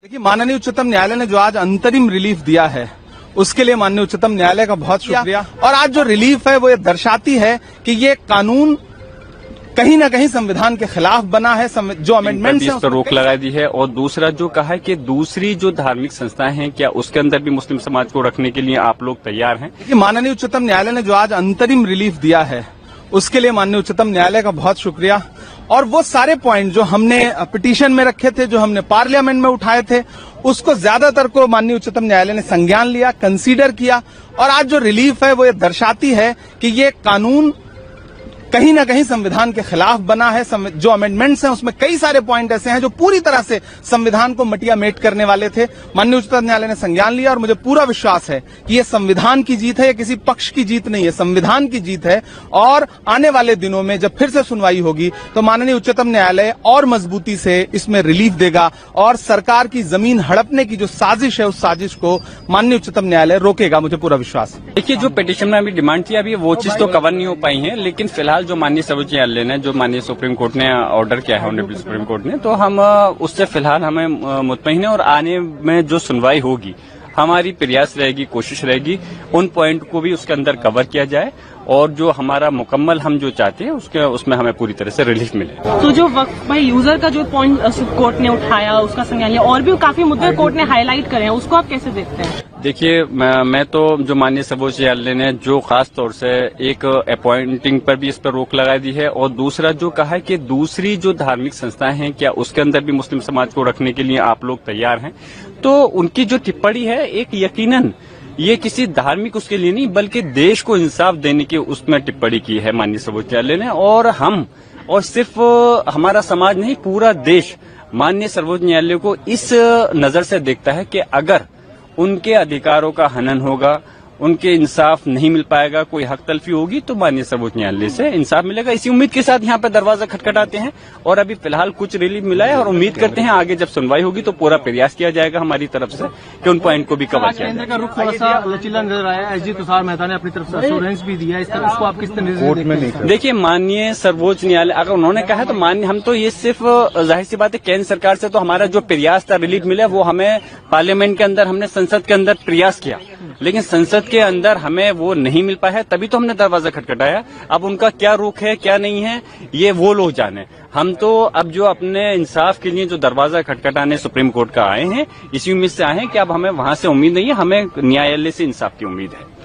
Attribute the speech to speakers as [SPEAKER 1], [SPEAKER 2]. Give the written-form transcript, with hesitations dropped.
[SPEAKER 1] देखिए, माननीय उच्चतम न्यायालय ने जो आज अंतरिम रिलीफ दिया है उसके लिए माननीय उच्चतम न्यायालय का बहुत शुक्रिया। और आज जो रिलीफ है वो ये दर्शाती है कि ये कानून कहीं ना कहीं संविधान के खिलाफ बना है। जो अमेंडमेंट
[SPEAKER 2] इस पर रोक लगा दी है। और दूसरा जो कहा है कि दूसरी जो धार्मिक संस्थाएं हैं, क्या उसके अंदर भी मुस्लिम समाज को रखने के लिए आप लोग तैयार हैं?
[SPEAKER 1] देखिए, माननीय उच्चतम न्यायालय ने जो आज अंतरिम रिलीफ दिया है उसके लिए माननीय उच्चतम न्यायालय का बहुत शुक्रिया। और वो सारे पॉइंट जो हमने पिटीशन में रखे थे, जो हमने पार्लियामेंट में उठाए थे, उसको ज्यादातर को माननीय उच्चतम न्यायालय ने संज्ञान लिया, कंसीडर किया। और आज जो रिलीफ है वो ये दर्शाती है कि ये कानून कहीं ना कहीं संविधान के खिलाफ बना है। जो अमेंडमेंट्स हैं उसमें कई सारे पॉइंट ऐसे हैं जो पूरी तरह से संविधान को मटिया मेट करने वाले थे। माननीय उच्चतम न्यायालय ने संज्ञान लिया और मुझे पूरा विश्वास है कि ये संविधान की जीत है, ये किसी पक्ष की जीत नहीं है, संविधान की जीत है। और आने वाले दिनों में जब फिर से सुनवाई होगी तो माननीय उच्चतम न्यायालय और मजबूती से इसमें रिलीफ देगा और सरकार की जमीन हड़पने की जो साजिश है उस साजिश को माननीय उच्चतम न्यायालय रोकेगा, मुझे पूरा विश्वास है।
[SPEAKER 2] देखिए, जो पिटीशन में अभी डिमांड थी अभी वो चीज तो कवर नहीं हो पाई है, लेकिन फिलहाल जो माननीय सर्वोच्च न्यायालय ने, जो माननीय सुप्रीम कोर्ट ने ऑर्डर किया है, ऑनरेबल सुप्रीम कोर्ट ने, तो हम उससे फिलहाल हमें मुतमईन है। और आने में जो सुनवाई होगी हमारी प्रयास रहेगी, कोशिश रहेगी उन पॉइंट को भी उसके अंदर कवर किया जाए और जो हमारा मुकम्मल हम जो चाहते हैं उसमें हमें पूरी तरह से रिलीफ मिले।
[SPEAKER 3] तो जो वक्फ भाई यूजर का जो पॉइंट कोर्ट ने उठाया उसका संज्ञान लिया और भी काफी मुद्दे कोर्ट ने हाईलाइट करे हैं, उसको आप कैसे देखते हैं?
[SPEAKER 2] देखिए, मैं तो जो माननीय सर्वोच्च न्यायालय ने जो खास तौर से एक अपॉइंटिंग पर भी इस पर रोक लगा दी है और दूसरा जो कहा है कि दूसरी जो धार्मिक संस्थाएं हैं, क्या उसके अंदर भी मुस्लिम समाज को रखने के लिए आप लोग तैयार हैं? तो उनकी जो टिप्पणी है एक यकीनन ये किसी धार्मिक उसके लिए नहीं बल्कि देश को इंसाफ देने की उसमें टिप्पणी की है माननीय सर्वोच्च न्यायालय ने। और सिर्फ हमारा समाज नहीं, पूरा देश माननीय सर्वोच्च न्यायालय को इस नजर से देखता है कि अगर उनके अधिकारों का हनन होगा, उनके इंसाफ नहीं मिल पाएगा, कोई हक तलफी होगी, तो माननीय सर्वोच्च न्यायालय से इंसाफ मिलेगा। इसी उम्मीद के साथ यहाँ पे दरवाजा खटखटाते हैं और अभी फिलहाल कुछ रिलीफ मिला है और उम्मीद करते हैं आगे जब सुनवाई होगी तो पूरा प्रयास किया जाएगा हमारी तरफ से कि उन पॉइंट को भी कवर किया जाए।
[SPEAKER 4] का रुख थोड़ा सा लचीला नजर आया, एसजी तुषार मेहता ने अपनी तरफ से अश्योरेंस भी दिया, इस तरह उसको आप किस तरह से देखते हैं?
[SPEAKER 2] देखिए, माननीय सर्वोच्च न्यायालय अगर उन्होंने कहा तो माननीय, हम तो ये सिर्फ जाहिर सी बात है केंद्र सरकार से तो हमारा जो प्रयास था रिलीफ मिले वो हमें पार्लियामेंट के अंदर, हमने संसद के अंदर प्रयास किया, लेकिन संसद के अंदर हमें वो नहीं मिल पाया है, तभी तो हमने दरवाजा खटखटाया। अब उनका क्या रुख है क्या नहीं है ये वो लोग जाने। हम तो अब जो अपने इंसाफ के लिए जो दरवाजा खटखटाने सुप्रीम कोर्ट का आए हैं, इसी उम्मीद से आए हैं कि अब हमें वहां से उम्मीद नहीं है, हमें न्यायालय से इंसाफ की उम्मीद है।